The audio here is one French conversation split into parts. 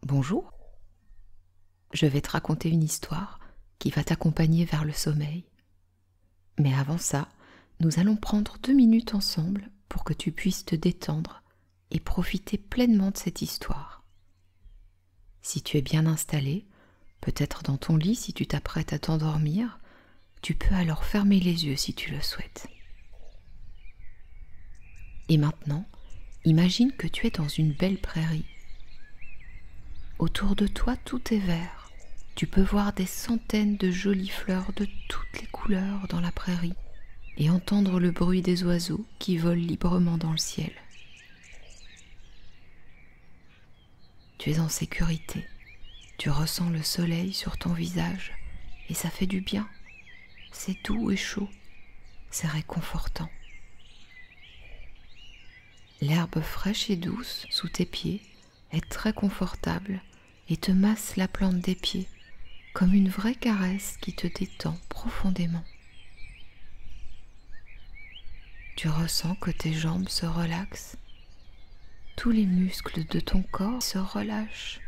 Bonjour, je vais te raconter une histoire qui va t'accompagner vers le sommeil. Mais avant ça, nous allons prendre 2 minutes ensemble pour que tu puisses te détendre et profiter pleinement de cette histoire. Si tu es bien installé, peut-être dans ton lit si tu t'apprêtes à t'endormir, tu peux alors fermer les yeux si tu le souhaites. Et maintenant, imagine que tu es dans une belle prairie. Autour de toi, tout est vert. Tu peux voir des centaines de jolies fleurs de toutes les couleurs dans la prairie et entendre le bruit des oiseaux qui volent librement dans le ciel. Tu es en sécurité. Tu ressens le soleil sur ton visage et ça fait du bien. C'est doux et chaud. C'est réconfortant. L'herbe fraîche et douce sous tes pieds est très confortable et te masse la plante des pieds comme une vraie caresse qui te détend profondément. Tu ressens que tes jambes se relaxent, tous les muscles de ton corps se relâchent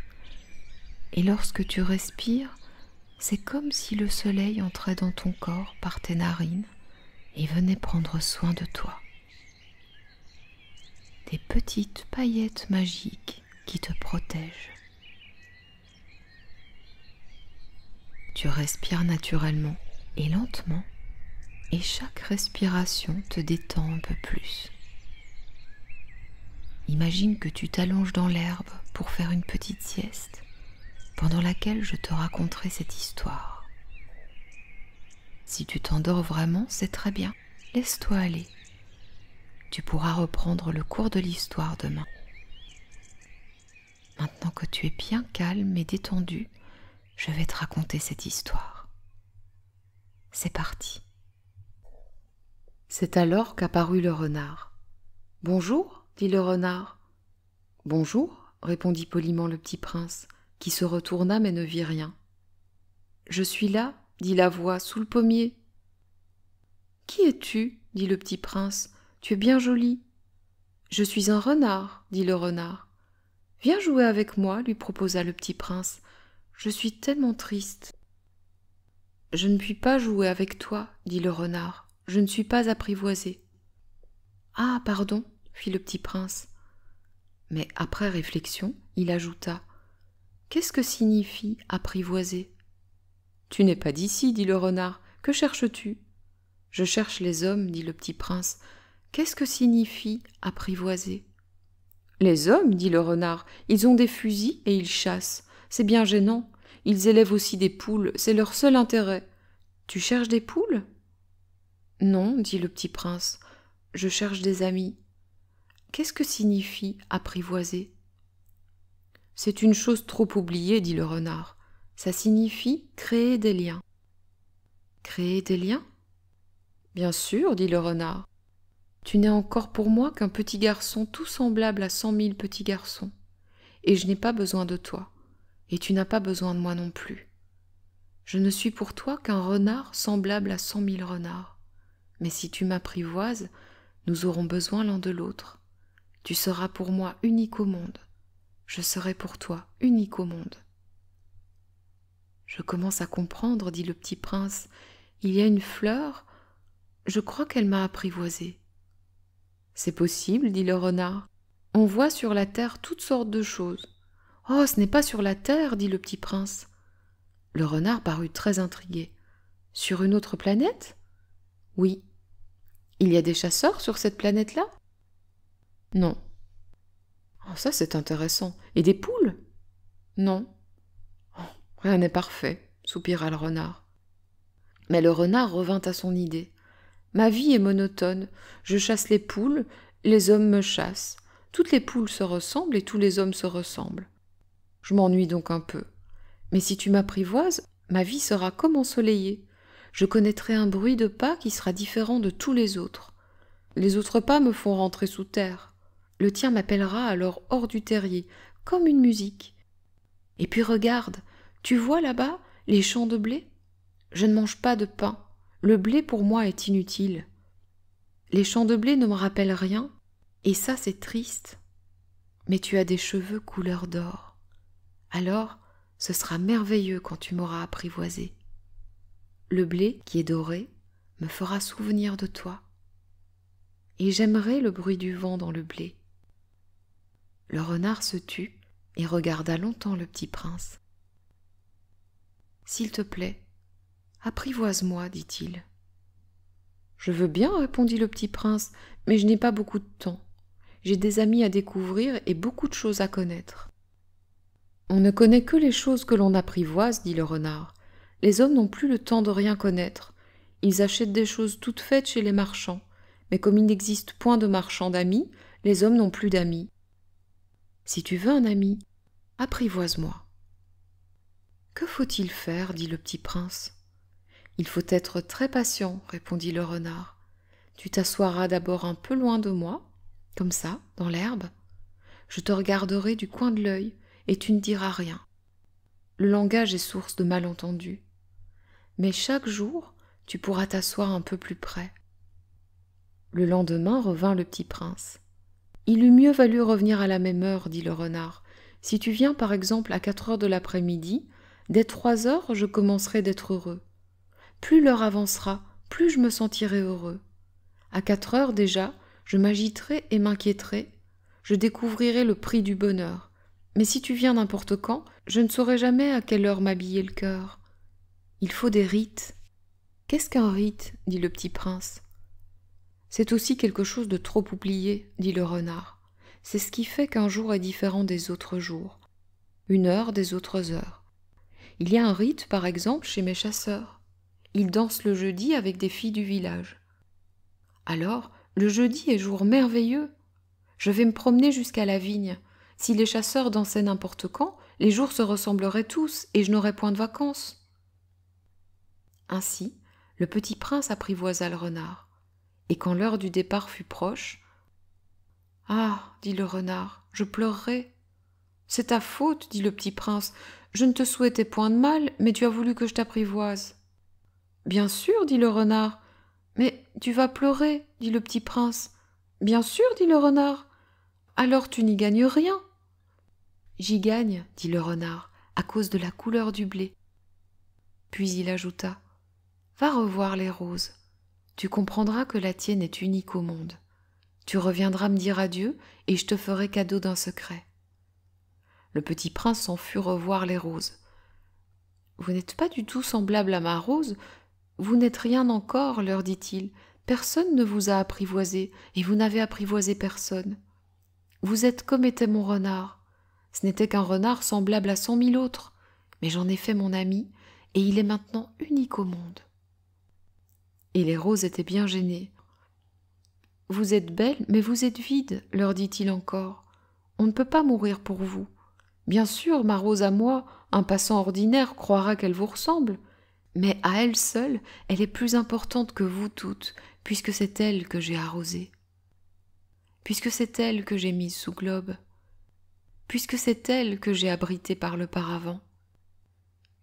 et lorsque tu respires, c'est comme si le soleil entrait dans ton corps par tes narines et venait prendre soin de toi. Des petites paillettes magiques qui te protègent. Tu respires naturellement et lentement, et chaque respiration te détend un peu plus. Imagine que tu t'allonges dans l'herbe pour faire une petite sieste, pendant laquelle je te raconterai cette histoire. Si tu t'endors vraiment, c'est très bien, laisse-toi aller. Tu pourras reprendre le cours de l'histoire demain. Maintenant que tu es bien calme et détendu, je vais te raconter cette histoire. C'est parti. C'est alors qu'apparut le renard. « Bonjour, dit le renard. »« Bonjour, répondit poliment le petit prince, qui se retourna mais ne vit rien. »« Je suis là, dit la voix, sous le pommier. »« Qui es-tu ? dit le petit prince. Tu es bien joli. »« Je suis un renard, dit le renard. »« Viens jouer avec moi, lui proposa le petit prince. Je suis tellement triste. »« Je ne puis pas jouer avec toi, dit le renard. Je ne suis pas apprivoisé. »« Ah, pardon, fit le petit prince. Mais après réflexion, il ajouta. « Qu'est-ce que signifie apprivoiser ?»« Tu n'es pas d'ici, dit le renard. Que cherches-tu ?»« Je cherche les hommes, dit le petit prince. Qu'est-ce que signifie apprivoiser ?»« Les hommes, dit le renard, ils ont des fusils et ils chassent. C'est bien gênant. Ils élèvent aussi des poules, c'est leur seul intérêt. Tu cherches des poules ? » « Non, dit le petit prince, je cherche des amis. »« Qu'est-ce que signifie apprivoiser ?»« C'est une chose trop oubliée, dit le renard. Ça signifie créer des liens. »« Créer des liens ? » ?»« Bien sûr, dit le renard. Tu n'es encore pour moi qu'un petit garçon tout semblable à 100 000 petits garçons. Et je n'ai pas besoin de toi. Et tu n'as pas besoin de moi non plus. Je ne suis pour toi qu'un renard semblable à 100 000 renards. Mais si tu m'apprivoises, nous aurons besoin l'un de l'autre. Tu seras pour moi unique au monde. Je serai pour toi unique au monde. Je commence à comprendre, dit le petit prince. Il y a une fleur, je crois qu'elle m'a apprivoisé. C'est possible, dit le renard. On voit sur la terre toutes sortes de choses. Oh, ce n'est pas sur la terre, dit le petit prince. Le renard parut très intrigué. Sur une autre planète ? Oui. Il y a des chasseurs sur cette planète-là ? Non. Oh, ça c'est intéressant. Et des poules ? Non. Oh, rien n'est parfait, soupira le renard. Mais le renard revint à son idée. Ma vie est monotone. Je chasse les poules, les hommes me chassent. Toutes les poules se ressemblent et tous les hommes se ressemblent. Je m'ennuie donc un peu. Mais si tu m'apprivoises, ma vie sera comme ensoleillée. Je connaîtrai un bruit de pas qui sera différent de tous les autres. Les autres pas me font rentrer sous terre. Le tien m'appellera alors hors du terrier, comme une musique. Et puis regarde, tu vois là-bas les champs de blé ? Je ne mange pas de pain. Le blé pour moi est inutile. Les champs de blé ne me rappellent rien, et ça c'est triste. Mais tu as des cheveux couleur d'or. Alors, ce sera merveilleux quand tu m'auras apprivoisé. Le blé, qui est doré, me fera souvenir de toi. Et j'aimerai le bruit du vent dans le blé. Le renard se tut et regarda longtemps le petit prince. « S'il te plaît, apprivoise-moi, dit-il. »« Je veux bien, répondit le petit prince, mais je n'ai pas beaucoup de temps. J'ai des amis à découvrir et beaucoup de choses à connaître. »« On ne connaît que les choses que l'on apprivoise, dit le renard. Les hommes n'ont plus le temps de rien connaître. Ils achètent des choses toutes faites chez les marchands. Mais comme il n'existe point de marchands d'amis, les hommes n'ont plus d'amis. Si tu veux un ami, apprivoise-moi. »« Que faut-il faire, dit le petit prince. »« Il faut être très patient, répondit le renard. Tu t'assoiras d'abord un peu loin de moi, comme ça, dans l'herbe. Je te regarderai du coin de l'œil et tu ne diras rien. Le langage est source de malentendus. Mais chaque jour, tu pourras t'asseoir un peu plus près. » Le lendemain revint le petit prince. « Il eût mieux valu revenir à la même heure, dit le renard. Si tu viens par exemple à 4 heures de l'après-midi, dès 3 heures je commencerai d'être heureux. Plus l'heure avancera, plus je me sentirai heureux. À 4 heures déjà, je m'agiterai et m'inquiéterai. Je découvrirai le prix du bonheur. Mais si tu viens n'importe quand, je ne saurai jamais à quelle heure m'habiller le cœur. Il faut des rites. »« Qu'est-ce qu'un rite ?» dit le petit prince. « C'est aussi quelque chose de trop oublié, dit le renard. C'est ce qui fait qu'un jour est différent des autres jours, une heure des autres heures. Il y a un rite, par exemple, chez mes chasseurs. Ils dansent le jeudi avec des filles du village. Alors, le jeudi est jour merveilleux. Je vais me promener jusqu'à la vigne. Si les chasseurs dansaient n'importe quand, les jours se ressembleraient tous et je n'aurais point de vacances. » Ainsi, le petit prince apprivoisa le renard. Et quand l'heure du départ fut proche, « Ah, dit le renard, je pleurerai. »« C'est ta faute, dit le petit prince. Je ne te souhaitais point de mal, mais tu as voulu que je t'apprivoise. »« Bien sûr, dit le renard. »« Mais tu vas pleurer, dit le petit prince. »« Bien sûr, dit le renard. »« Alors tu n'y gagnes rien. »« J'y gagne, dit le renard, à cause de la couleur du blé. » Puis il ajouta, « Va revoir les roses. Tu comprendras que la tienne est unique au monde. Tu reviendras me dire adieu et je te ferai cadeau d'un secret. » Le petit prince s'en fut revoir les roses. « Vous n'êtes pas du tout semblable à ma rose. Vous n'êtes rien encore, leur dit-il. Personne ne vous a apprivoisé et vous n'avez apprivoisé personne. Vous êtes comme était mon renard. Ce n'était qu'un renard semblable à 100 000 autres, mais j'en ai fait mon ami et il est maintenant unique au monde. » Et les roses étaient bien gênées. « Vous êtes belles, mais vous êtes vides, leur dit-il encore. On ne peut pas mourir pour vous. Bien sûr, ma rose à moi, un passant ordinaire croira qu'elle vous ressemble, mais à elle seule, elle est plus importante que vous toutes, puisque c'est elle que j'ai arrosée. Puisque c'est elle que j'ai mise sous globe. Puisque c'est elle que j'ai abritée par le paravent.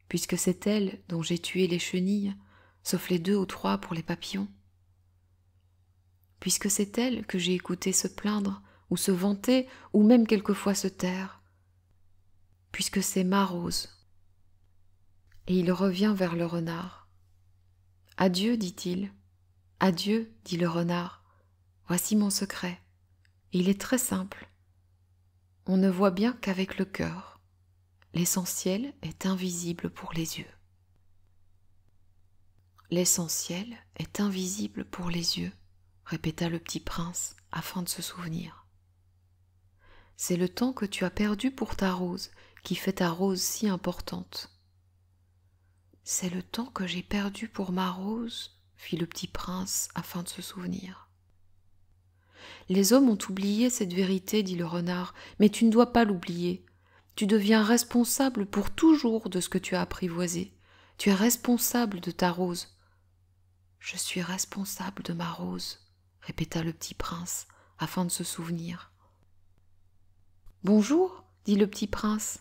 Puisque c'est elle dont j'ai tué les chenilles, sauf les 2 ou 3 pour les papillons. Puisque c'est elle que j'ai écouté se plaindre, ou se vanter, ou même quelquefois se taire. Puisque c'est ma rose. » Et il revient vers le renard. « Adieu, dit-il. Adieu, dit le renard. Voici mon secret. Et il est très simple. On ne voit bien qu'avec le cœur. L'essentiel est invisible pour les yeux. » « L'essentiel est invisible pour les yeux, » répéta le petit prince afin de se souvenir. « C'est le temps que tu as perdu pour ta rose qui fait ta rose si importante. »« C'est le temps que j'ai perdu pour ma rose, » fit le petit prince afin de se souvenir. « Les hommes ont oublié cette vérité, dit le renard, mais tu ne dois pas l'oublier. Tu deviens responsable pour toujours de ce que tu as apprivoisé. Tu es responsable de ta rose. »« Je suis responsable de ma rose, » répéta le petit prince, afin de se souvenir. « Bonjour, dit le petit prince. »«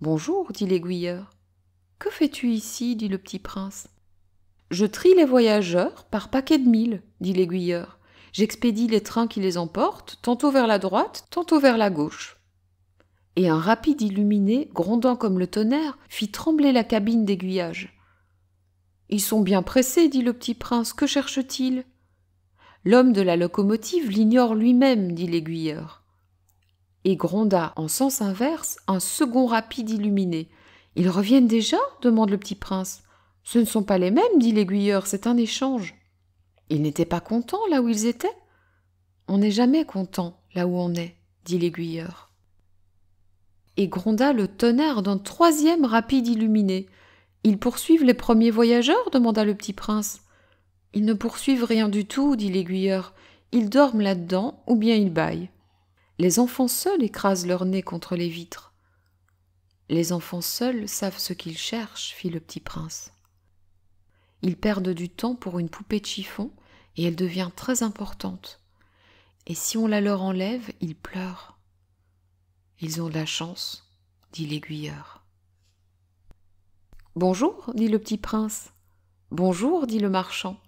Bonjour, dit l'aiguilleur. »« Que fais-tu ici, dit le petit prince. »« Je trie les voyageurs par paquets de 1000, dit l'aiguilleur. J'expédie les trains qui les emportent, tantôt vers la droite, tantôt vers la gauche. »« et un rapide illuminé, grondant comme le tonnerre, fit trembler la cabine d'aiguillage. « Ils sont bien pressés, dit le petit prince, que cherchent-ils » ? L'homme de la locomotive l'ignore lui-même, dit l'aiguilleur. Et gronda en sens inverse un second rapide illuminé. « Ils reviennent déjà » demande le petit prince. « Ce ne sont pas les mêmes, dit l'aiguilleur, c'est un échange. » Ils n'étaient pas contents là où ils étaient ? On n'est jamais content là où on est, dit l'aiguilleur. Et gronda le tonnerre d'un troisième rapide illuminé. « Ils poursuivent les premiers voyageurs » demanda le petit prince. « Ils ne poursuivent rien du tout, dit l'aiguilleur. Ils dorment là-dedans ou bien ils bâillent. Les enfants seuls écrasent leur nez contre les vitres. »« Les enfants seuls savent ce qu'ils cherchent, fit le petit prince. Ils perdent du temps pour une poupée de chiffon et elle devient très importante. Et si on la leur enlève, ils pleurent. Ils ont de la chance, dit l'aiguilleur. Bonjour, dit le petit prince. Bonjour, dit le marchand.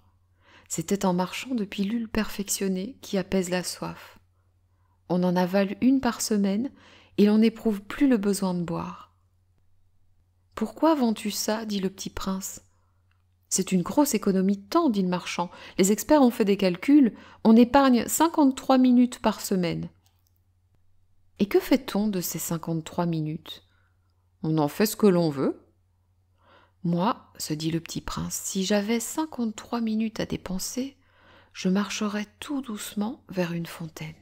C'était un marchand de pilules perfectionnées qui apaise la soif. On en avale une par semaine et l'on n'éprouve plus le besoin de boire. Pourquoi vends-tu ça, dit le petit prince. C'est une grosse économie de temps, dit le marchand. Les experts ont fait des calculs, on épargne 53 minutes par semaine. Et que fait-on de ces 53 minutes ? On en fait ce que l'on veut. Moi, se dit le petit prince, si j'avais 53 minutes à dépenser, je marcherais tout doucement vers une fontaine.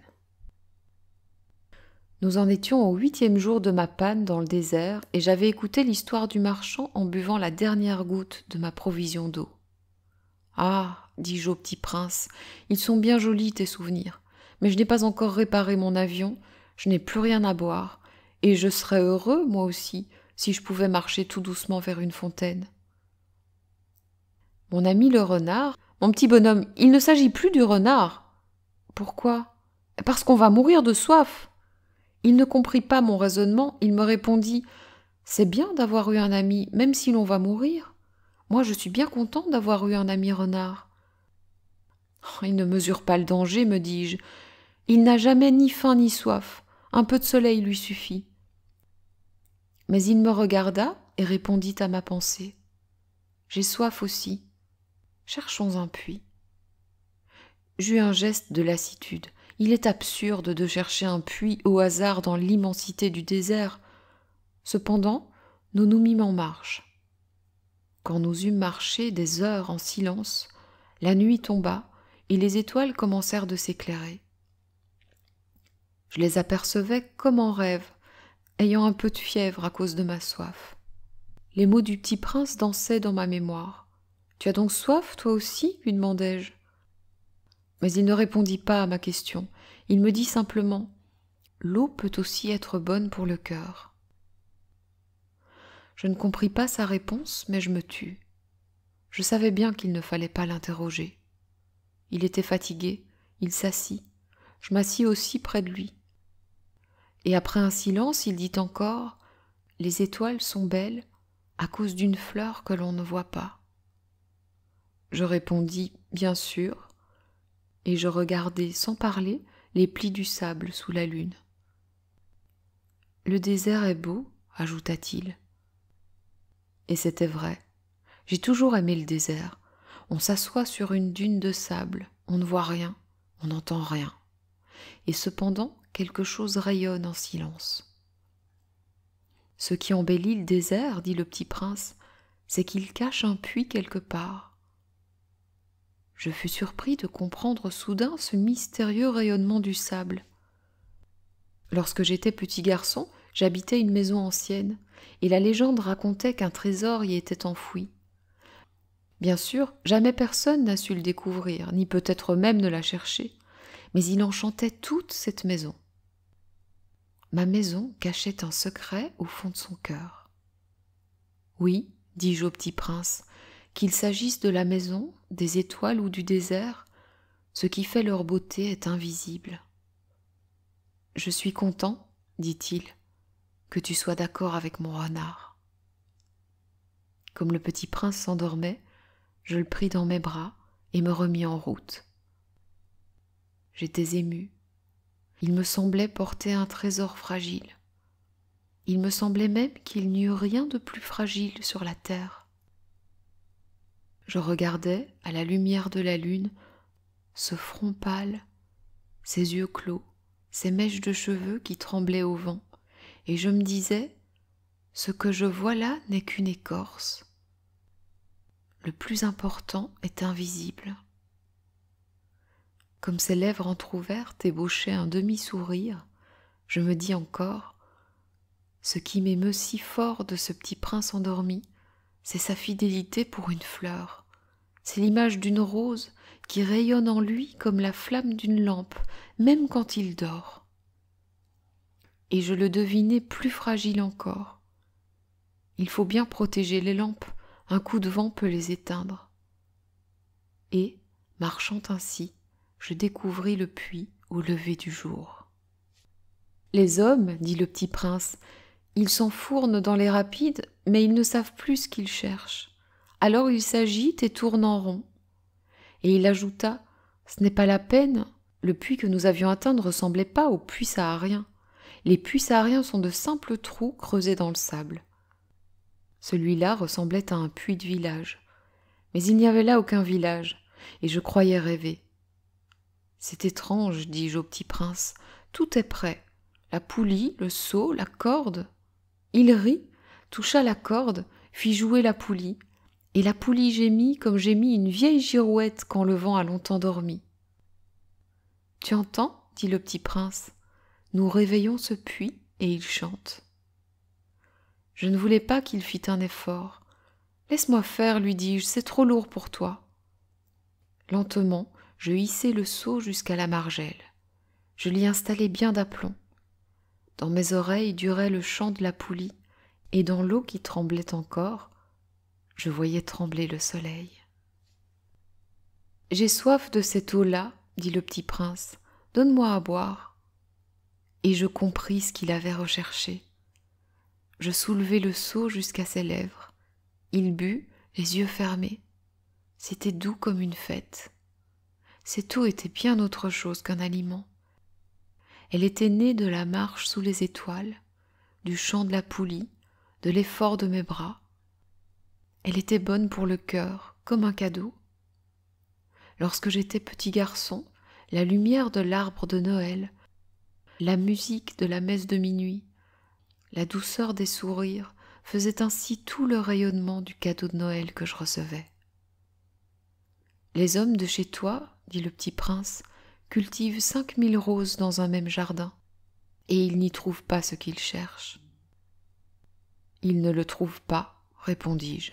Nous en étions au 8e jour de ma panne dans le désert et j'avais écouté l'histoire du marchand en buvant la dernière goutte de ma provision d'eau. « Ah, dis-je au petit prince, ils sont bien jolis tes souvenirs, mais je n'ai pas encore réparé mon avion, je n'ai plus rien à boire, et je serais heureux, moi aussi, si je pouvais marcher tout doucement vers une fontaine. » Mon ami le renard, « Mon petit bonhomme, il ne s'agit plus du renard. »« Pourquoi ? » ?»« Parce qu'on va mourir de soif. » Il ne comprit pas mon raisonnement, il me répondit « C'est bien d'avoir eu un ami, même si l'on va mourir. Moi, je suis bien content d'avoir eu un ami renard. »« Il ne mesure pas le danger, me dis-je. Il n'a jamais ni faim ni soif. Un peu de soleil lui suffit. » Mais il me regarda et répondit à ma pensée. « J'ai soif aussi. Cherchons un puits. » J'eus un geste de lassitude. Il est absurde de chercher un puits au hasard dans l'immensité du désert. Cependant, nous nous mîmes en marche. Quand nous eûmes marché des heures en silence, la nuit tomba et les étoiles commencèrent de s'éclairer. Je les apercevais comme en rêve, ayant un peu de fièvre à cause de ma soif. Les mots du petit prince dansaient dans ma mémoire. « Tu as donc soif, toi aussi ?» lui demandai-je. Mais il ne répondit pas à ma question. Il me dit simplement « L'eau peut aussi être bonne pour le cœur. » Je ne compris pas sa réponse, mais je me tus. Je savais bien qu'il ne fallait pas l'interroger. Il était fatigué, il s'assit. Je m'assis aussi près de lui. Et après un silence, il dit encore « Les étoiles sont belles à cause d'une fleur que l'on ne voit pas. » Je répondis « Bien sûr », et je regardai sans parler les plis du sable sous la lune. « Le désert est beau », ajouta-t-il. Et c'était vrai. J'ai toujours aimé le désert. On s'assoit sur une dune de sable, on ne voit rien, on n'entend rien. Et cependant, quelque chose rayonne en silence. « Ce qui embellit le désert, dit le petit prince, c'est qu'il cache un puits quelque part. » Je fus surpris de comprendre soudain ce mystérieux rayonnement du sable. Lorsque j'étais petit garçon, j'habitais une maison ancienne, et la légende racontait qu'un trésor y était enfoui. Bien sûr, jamais personne n'a su le découvrir, ni peut-être même ne l'a cherché, mais il enchantait toute cette maison. Ma maison cachait un secret au fond de son cœur. Oui, dis-je au petit prince, qu'il s'agisse de la maison, des étoiles ou du désert, ce qui fait leur beauté est invisible. « Je suis content, dit-il, que tu sois d'accord avec mon renard. » Comme le petit prince s'endormait, je le pris dans mes bras et me remis en route. J'étais ému. Il me semblait porter un trésor fragile. Il me semblait même qu'il n'y eût rien de plus fragile sur la terre. Je regardais, à la lumière de la lune, ce front pâle, ses yeux clos, ses mèches de cheveux qui tremblaient au vent, et je me disais, ce que je vois là n'est qu'une écorce. Le plus important est invisible. Comme ses lèvres entr'ouvertes ébauchaient un demi-sourire, je me dis encore, ce qui m'émeut si fort de ce petit prince endormi, c'est sa fidélité pour une fleur. C'est l'image d'une rose qui rayonne en lui comme la flamme d'une lampe, même quand il dort. Et je le devinais plus fragile encore. Il faut bien protéger les lampes, un coup de vent peut les éteindre. Et, marchant ainsi, je découvris le puits au lever du jour. Les hommes, dit le petit prince, ils s'enfournent dans les rapides, mais ils ne savent plus ce qu'ils cherchent. Alors ils s'agitent et tournent en rond. Et il ajouta, ce n'est pas la peine, le puits que nous avions atteint ne ressemblait pas aux puits sahariens. Les puits sahariens sont de simples trous creusés dans le sable. Celui-là ressemblait à un puits de village. Mais il n'y avait là aucun village, et je croyais rêver. C'est étrange, dis-je au petit prince, tout est prêt. La poulie, le seau, la corde. Il rit, toucha la corde, fit jouer la poulie, et la poulie gémit comme gémit une vieille girouette quand le vent a longtemps dormi. « Tu entends » dit le petit prince. « Nous réveillons ce puits et il chante. » Je ne voulais pas qu'il fît un effort. « Laisse-moi faire, lui dis-je, c'est trop lourd pour toi. » Lentement, je hissai le seau jusqu'à la margelle. Je l'y installai bien d'aplomb. Dans mes oreilles durait le chant de la poulie, et dans l'eau qui tremblait encore, je voyais trembler le soleil. « J'ai soif de cette eau-là, » dit le petit prince, « donne-moi à boire. » Et je compris ce qu'il avait recherché. Je soulevai le seau jusqu'à ses lèvres. Il but, les yeux fermés. C'était doux comme une fête. Cette eau était bien autre chose qu'un aliment. Elle était née de la marche sous les étoiles, du chant de la poulie, de l'effort de mes bras. Elle était bonne pour le cœur, comme un cadeau. Lorsque j'étais petit garçon, la lumière de l'arbre de Noël, la musique de la messe de minuit, la douceur des sourires faisaient ainsi tout le rayonnement du cadeau de Noël que je recevais. Les hommes de chez toi, dit le petit prince, cultivent 5000 roses dans un même jardin, et ils n'y trouvent pas ce qu'ils cherchent. Ils ne le trouvent pas, répondis-je.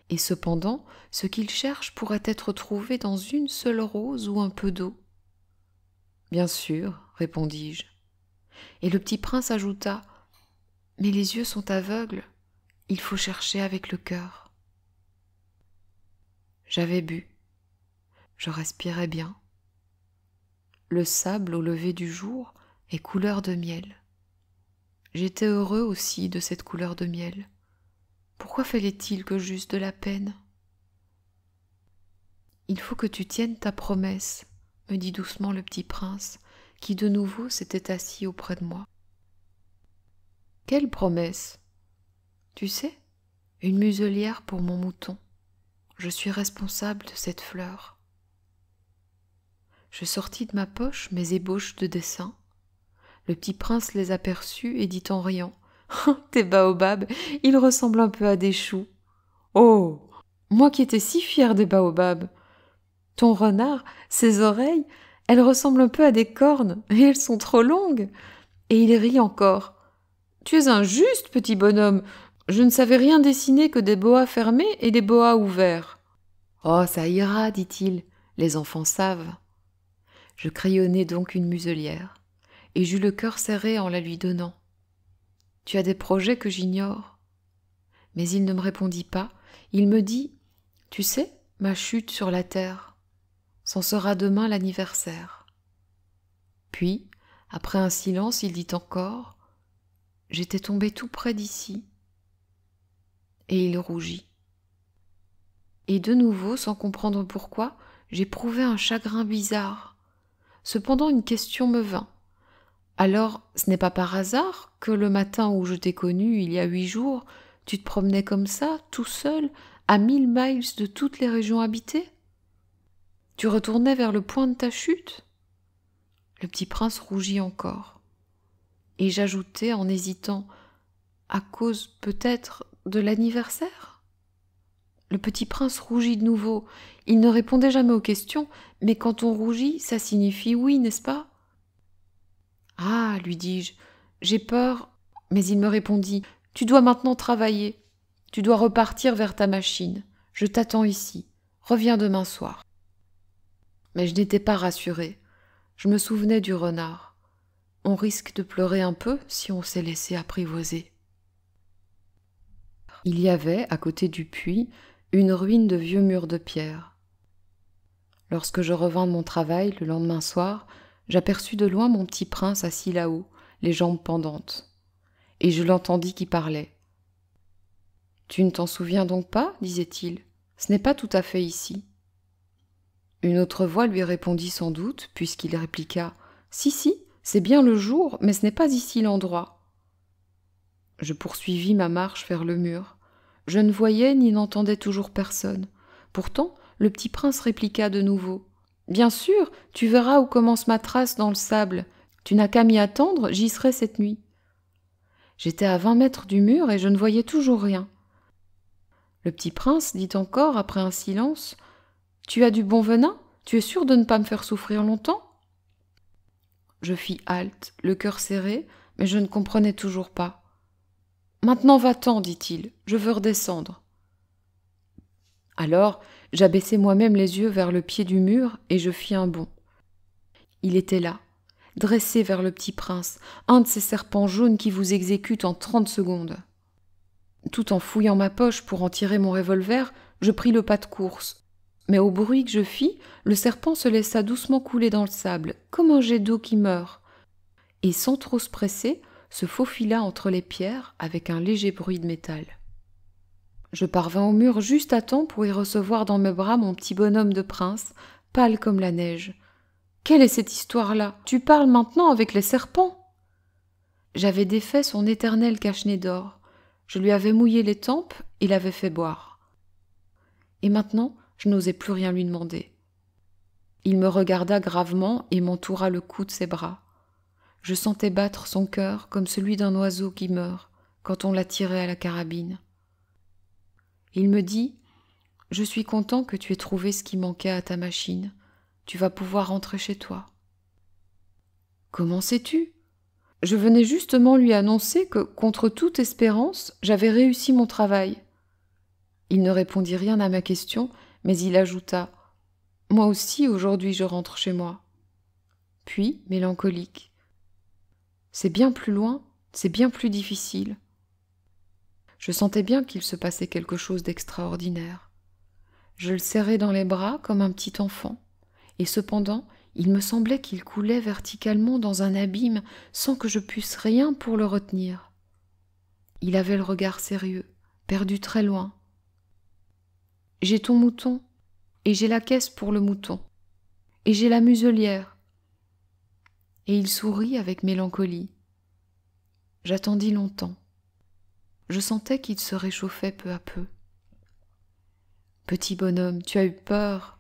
Et cependant, ce qu'ils cherchent pourrait être trouvé dans une seule rose ou un peu d'eau. Bien sûr, répondis-je. Et le petit prince ajouta, « Mais les yeux sont aveugles, il faut chercher avec le cœur. » J'avais bu. Je respirais bien. Le sable au lever du jour est couleur de miel. J'étais heureux aussi de cette couleur de miel. Pourquoi fallait-il que j'eusse de la peine ? « Il faut que tu tiennes ta promesse, » me dit doucement le petit prince, qui de nouveau s'était assis auprès de moi. « Quelle promesse ? Tu sais, une muselière pour mon mouton. Je suis responsable de cette fleur. » Je sortis de ma poche mes ébauches de dessin. Le petit prince les aperçut et dit en riant, « Tes baobabs, ils ressemblent un peu à des choux. »« Oh, moi qui étais si fière des baobabs. Ton renard, ses oreilles, elles ressemblent un peu à des cornes, et elles sont trop longues. » Et il rit encore. « Tu es injuste, petit bonhomme. Je ne savais rien dessiner que des boas fermés et des boas ouverts. »« Oh, ça ira, dit-il, les enfants savent. » Je crayonnai donc une muselière, et j'eus le cœur serré en la lui donnant. « Tu as des projets que j'ignore. » Mais il ne me répondit pas. Il me dit, « Tu sais, ma chute sur la terre, c'en sera demain l'anniversaire. » Puis, après un silence, il dit encore, « J'étais tombé tout près d'ici. » Et il rougit. Et de nouveau, sans comprendre pourquoi, j'éprouvai un chagrin bizarre. Cependant, une question me vint. Alors, ce n'est pas par hasard que le matin où je t'ai connu, il y a 8 jours, tu te promenais comme ça, tout seul, à 1000 miles de toutes les régions habitées? Tu retournais vers le point de ta chute? Le petit prince rougit encore. Et j'ajoutai en hésitant, à cause peut-être de l'anniversaire? Le petit prince rougit de nouveau. Il ne répondait jamais aux questions, mais quand on rougit, ça signifie oui, n'est-ce pas? Ah, lui dis-je, j'ai peur, mais il me répondit, tu dois maintenant travailler. Tu dois repartir vers ta machine. Je t'attends ici. Reviens demain soir. Mais je n'étais pas rassurée. Je me souvenais du renard. On risque de pleurer un peu si on s'est laissé apprivoiser. Il y avait, à côté du puits, une ruine de vieux murs de pierre. Lorsque je revins de mon travail le lendemain soir, j'aperçus de loin mon petit prince assis là-haut, les jambes pendantes. Et je l'entendis qui parlait. « Tu ne t'en souviens donc pas ?» disait-il. « Ce n'est pas tout à fait ici. » Une autre voix lui répondit sans doute, puisqu'il répliqua « Si, si, c'est bien le jour, mais ce n'est pas ici l'endroit. » Je poursuivis ma marche vers le mur. Je ne voyais ni n'entendais toujours personne. Pourtant, le petit prince répliqua de nouveau. « Bien sûr, tu verras où commence ma trace dans le sable. Tu n'as qu'à m'y attendre, j'y serai cette nuit. » J'étais à 20 mètres du mur et je ne voyais toujours rien. Le petit prince dit encore, après un silence, « Tu as du bon venin? Tu es sûr de ne pas me faire souffrir longtemps ?» Je fis halte, le cœur serré, mais je ne comprenais toujours pas. « Maintenant va-t'en, dit-il, je veux redescendre. » Alors, j'abaissai moi-même les yeux vers le pied du mur et je fis un bond. Il était là, dressé vers le petit prince, un de ces serpents jaunes qui vous exécutent en 30 secondes. Tout en fouillant ma poche pour en tirer mon revolver, je pris le pas de course. Mais au bruit que je fis, le serpent se laissa doucement couler dans le sable, comme un jet d'eau qui meurt, et sans trop se presser, se faufila entre les pierres avec un léger bruit de métal. Je parvins au mur juste à temps pour y recevoir dans mes bras mon petit bonhomme de prince, pâle comme la neige. « Quelle est cette histoire-là? Tu parles maintenant avec les serpents ?» J'avais défait son éternel cache-nez d'or. Je lui avais mouillé les tempes et l'avais fait boire. Et maintenant, je n'osais plus rien lui demander. Il me regarda gravement et m'entoura le cou de ses bras. Je sentais battre son cœur comme celui d'un oiseau qui meurt quand on l'a tiré à la carabine. Il me dit « Je suis content que tu aies trouvé ce qui manquait à ta machine. Tu vas pouvoir rentrer chez toi. » Comment sais-tu ? Je venais justement lui annoncer que, contre toute espérance, j'avais réussi mon travail. Il ne répondit rien à ma question, mais il ajouta « Moi aussi, aujourd'hui, je rentre chez moi. » Puis, mélancolique, « C'est bien plus loin, c'est bien plus difficile. » Je sentais bien qu'il se passait quelque chose d'extraordinaire. Je le serrais dans les bras comme un petit enfant, et cependant, il me semblait qu'il coulait verticalement dans un abîme sans que je puisse rien pour le retenir. Il avait le regard sérieux, perdu très loin. « J'ai ton mouton, et j'ai la caisse pour le mouton, et j'ai la muselière. » Et il sourit avec mélancolie. J'attendis longtemps. Je sentais qu'il se réchauffait peu à peu. « Petit bonhomme, tu as eu peur. »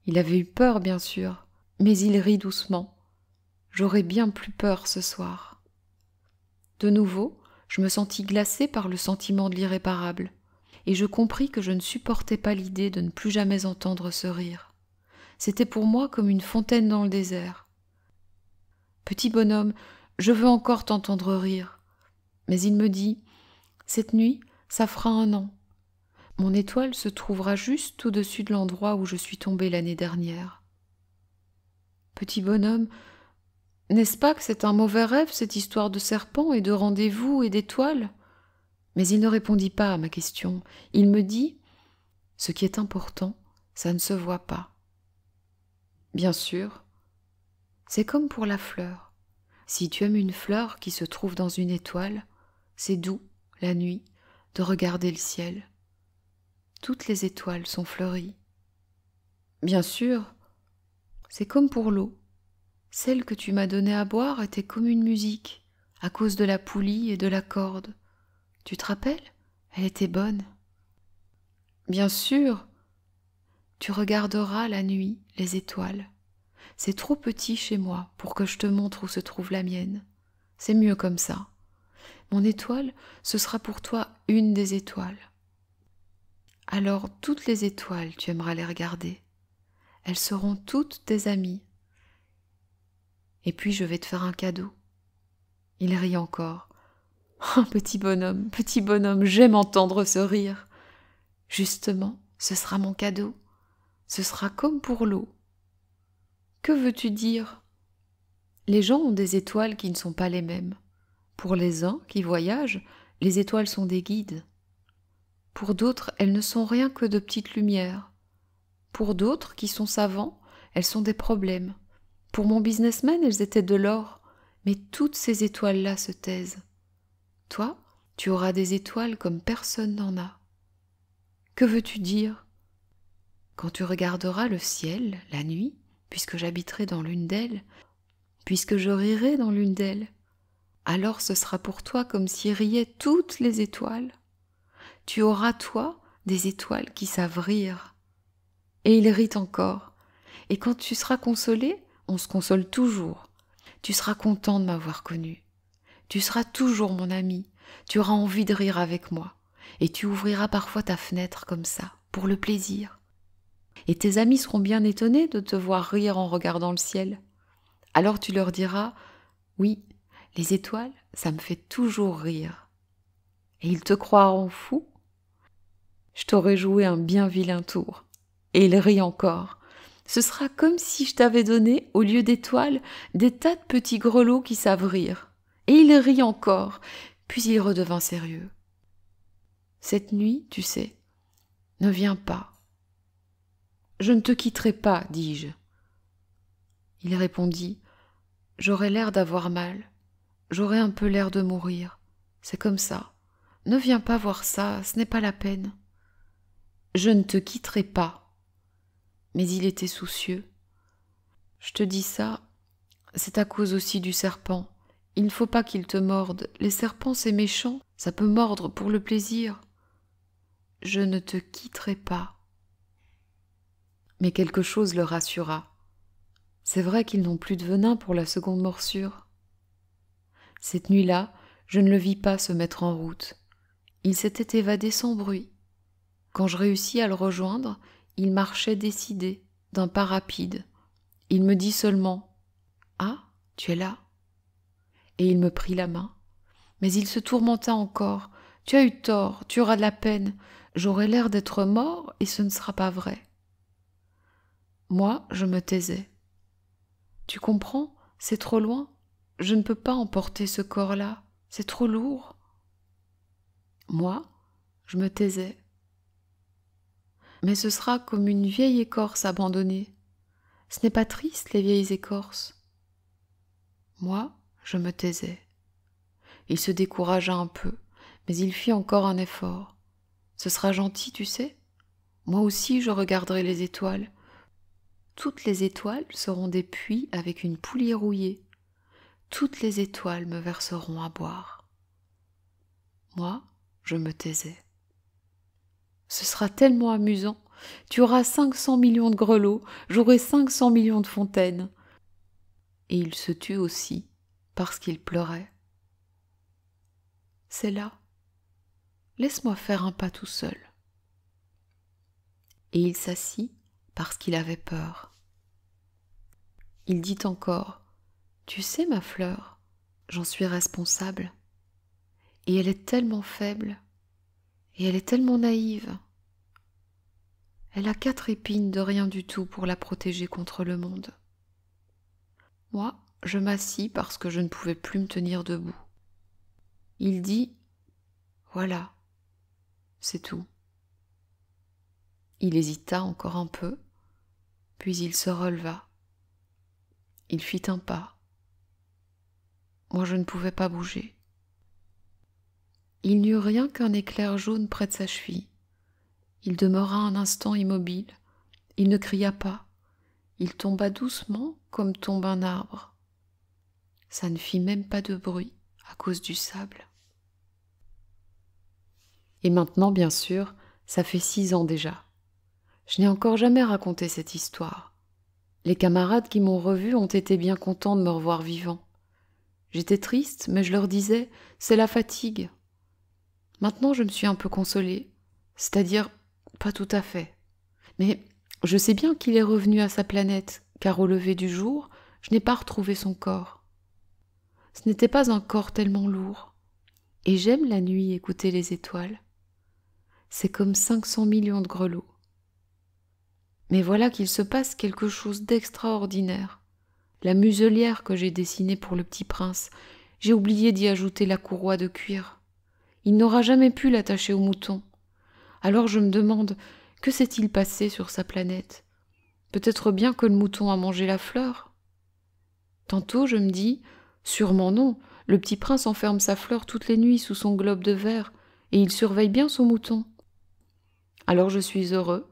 Il avait eu peur, bien sûr, mais il rit doucement. J'aurais bien plus peur ce soir. De nouveau, je me sentis glacée par le sentiment de l'irréparable, et je compris que je ne supportais pas l'idée de ne plus jamais entendre ce rire. C'était pour moi comme une fontaine dans le désert. « Petit bonhomme, je veux encore t'entendre rire. » Mais il me dit « Cette nuit, ça fera 1 an. Mon étoile se trouvera juste au-dessus de l'endroit où je suis tombée l'année dernière. » Petit bonhomme, n'est-ce pas que c'est un mauvais rêve, cette histoire de serpent et de rendez-vous et d'étoiles ? Mais il ne répondit pas à ma question. Il me dit « Ce qui est important, ça ne se voit pas. » Bien sûr, c'est comme pour la fleur. Si tu aimes une fleur qui se trouve dans une étoile, c'est doux, la nuit, de regarder le ciel. Toutes les étoiles sont fleuries. Bien sûr, c'est comme pour l'eau. Celle que tu m'as donnée à boire était comme une musique, à cause de la poulie et de la corde. Tu te rappelles? Elle était bonne. Bien sûr, tu regarderas la nuit les étoiles. C'est trop petit chez moi pour que je te montre où se trouve la mienne. C'est mieux comme ça. Mon étoile, ce sera pour toi une des étoiles. Alors toutes les étoiles, tu aimeras les regarder. Elles seront toutes tes amies. Et puis je vais te faire un cadeau. Il rit encore. Oh, petit bonhomme, j'aime entendre ce rire. Justement, ce sera mon cadeau. Ce sera comme pour l'eau. Que veux-tu dire? Les gens ont des étoiles qui ne sont pas les mêmes. Pour les uns qui voyagent, les étoiles sont des guides. Pour d'autres, elles ne sont rien que de petites lumières. Pour d'autres qui sont savants, elles sont des problèmes. Pour mon businessman, elles étaient de l'or. Mais toutes ces étoiles-là se taisent. Toi, tu auras des étoiles comme personne n'en a. Que veux-tu dire? Quand tu regarderas le ciel, la nuit, puisque j'habiterai dans l'une d'elles, puisque je rirai dans l'une d'elles, alors ce sera pour toi comme si riaient toutes les étoiles. Tu auras, toi, des étoiles qui savent rire. Et il rit encore. Et quand tu seras consolé, on se console toujours. Tu seras content de m'avoir connu. Tu seras toujours mon ami. Tu auras envie de rire avec moi. Et tu ouvriras parfois ta fenêtre comme ça, pour le plaisir. Et tes amis seront bien étonnés de te voir rire en regardant le ciel. Alors tu leur diras « Oui, les étoiles, ça me fait toujours rire. » Et ils te croiront fou. Je t'aurais joué un bien vilain tour. Et il rit encore. Ce sera comme si je t'avais donné, au lieu d'étoiles, des tas de petits grelots qui savent rire. Et il rit encore, puis il redevint sérieux. Cette nuit, tu sais, ne viens pas. Je ne te quitterai pas, dis-je. Il répondit, j'aurais l'air d'avoir mal, j'aurais un peu l'air de mourir. C'est comme ça. Ne viens pas voir ça, ce n'est pas la peine. Je ne te quitterai pas. Mais il était soucieux. Je te dis ça, c'est à cause aussi du serpent. Il ne faut pas qu'il te morde. Les serpents, c'est méchant, ça peut mordre pour le plaisir. Je ne te quitterai pas. Mais quelque chose le rassura. C'est vrai qu'ils n'ont plus de venin pour la seconde morsure. Cette nuit-là, je ne le vis pas se mettre en route. Il s'était évadé sans bruit. Quand je réussis à le rejoindre, il marchait décidé, d'un pas rapide. Il me dit seulement « Ah, tu es là ?» Et il me prit la main. Mais il se tourmenta encore. « Tu as eu tort, tu auras de la peine. J'aurai l'air d'être mort et ce ne sera pas vrai. » Moi, je me taisais. « Tu comprends, c'est trop loin. Je ne peux pas emporter ce corps-là. C'est trop lourd. » Moi, je me taisais. Mais ce sera comme une vieille écorce abandonnée. Ce n'est pas triste, les vieilles écorces. Moi, je me taisais. Il se découragea un peu, mais il fit encore un effort. Ce sera gentil, tu sais. Moi aussi, je regarderai les étoiles. Toutes les étoiles seront des puits avec une poulie rouillée. Toutes les étoiles me verseront à boire. Moi, je me taisais. Ce sera tellement amusant. Tu auras 500 millions de grelots, j'aurai 500 millions de fontaines. Et il se tut aussi, parce qu'il pleurait. C'est là. Laisse-moi faire un pas tout seul. Et il s'assit parce qu'il avait peur. Il dit encore, « Tu sais, ma fleur, j'en suis responsable. Et elle est tellement faible, et elle est tellement naïve. Elle a 4 épines de rien du tout pour la protéger contre le monde. » Moi, je m'assis parce que je ne pouvais plus me tenir debout. Il dit, « Voilà, c'est tout. » Il hésita encore un peu, puis il se releva. Il fit un pas. Moi, je ne pouvais pas bouger. Il n'y eut rien qu'un éclair jaune près de sa cheville. Il demeura un instant immobile. Il ne cria pas. il tomba doucement comme tombe un arbre. Ça ne fit même pas de bruit à cause du sable. Et maintenant, bien sûr, ça fait 6 ans déjà. Je n'ai encore jamais raconté cette histoire. Les camarades qui m'ont revu ont été bien contents de me revoir vivant. J'étais triste, mais je leur disais « c'est la fatigue ». Maintenant, je me suis un peu consolée, c'est-à-dire pas tout à fait. Mais je sais bien qu'il est revenu à sa planète, car au lever du jour, je n'ai pas retrouvé son corps. Ce n'était pas un corps tellement lourd. Et j'aime la nuit écouter les étoiles. C'est comme 500 millions de grelots. Mais voilà qu'il se passe quelque chose d'extraordinaire. La muselière que j'ai dessinée pour le petit prince, j'ai oublié d'y ajouter la courroie de cuir. Il n'aura jamais pu l'attacher au mouton. Alors je me demande, que s'est-il passé sur sa planète? Peut-être bien que le mouton a mangé la fleur. Tantôt je me dis, sûrement non, le petit prince enferme sa fleur toutes les nuits sous son globe de verre, et il surveille bien son mouton. Alors je suis heureux,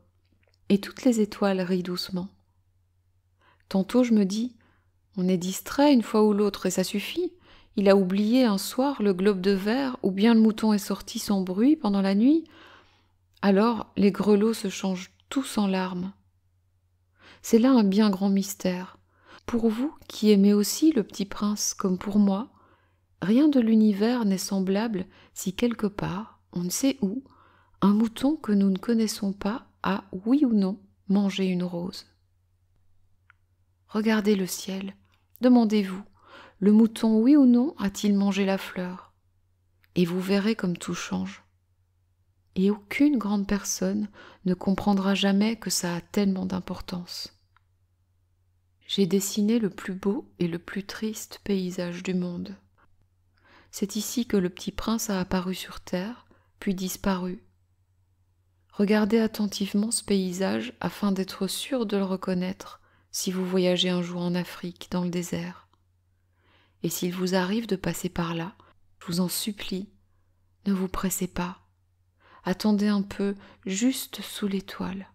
et toutes les étoiles rient doucement. Tantôt je me dis, on est distrait une fois ou l'autre, et ça suffit. Il a oublié un soir le globe de verre, ou bien le mouton est sorti sans bruit pendant la nuit. Alors les grelots se changent tous en larmes. C'est là un bien grand mystère. Pour vous qui aimez aussi le petit prince comme pour moi, rien de l'univers n'est semblable si quelque part, on ne sait où, un mouton que nous ne connaissons pas a, oui ou non, mangé une rose. Regardez le ciel, demandez-vous, le mouton, oui ou non, a-t-il mangé la fleur? Et vous verrez comme tout change. Et aucune grande personne ne comprendra jamais que ça a tellement d'importance. J'ai dessiné le plus beau et le plus triste paysage du monde. C'est ici que le petit prince a apparu sur terre, puis disparu. Regardez attentivement ce paysage afin d'être sûr de le reconnaître si vous voyagez un jour en Afrique, dans le désert. Et s'il vous arrive de passer par là, je vous en supplie, ne vous pressez pas. Attendez un peu, juste sous l'étoile.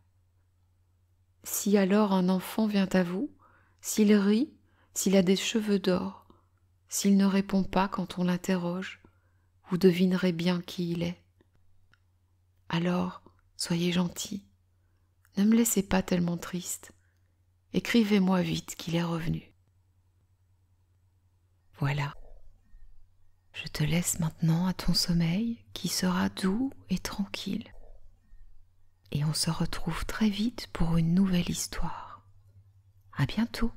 Si alors un enfant vient à vous, s'il rit, s'il a des cheveux d'or, s'il ne répond pas quand on l'interroge, vous devinerez bien qui il est. Alors, soyez gentil, ne me laissez pas tellement triste. Écrivez-moi vite qu'il est revenu. Voilà. Je te laisse maintenant à ton sommeil qui sera doux et tranquille. Et on se retrouve très vite pour une nouvelle histoire. À bientôt.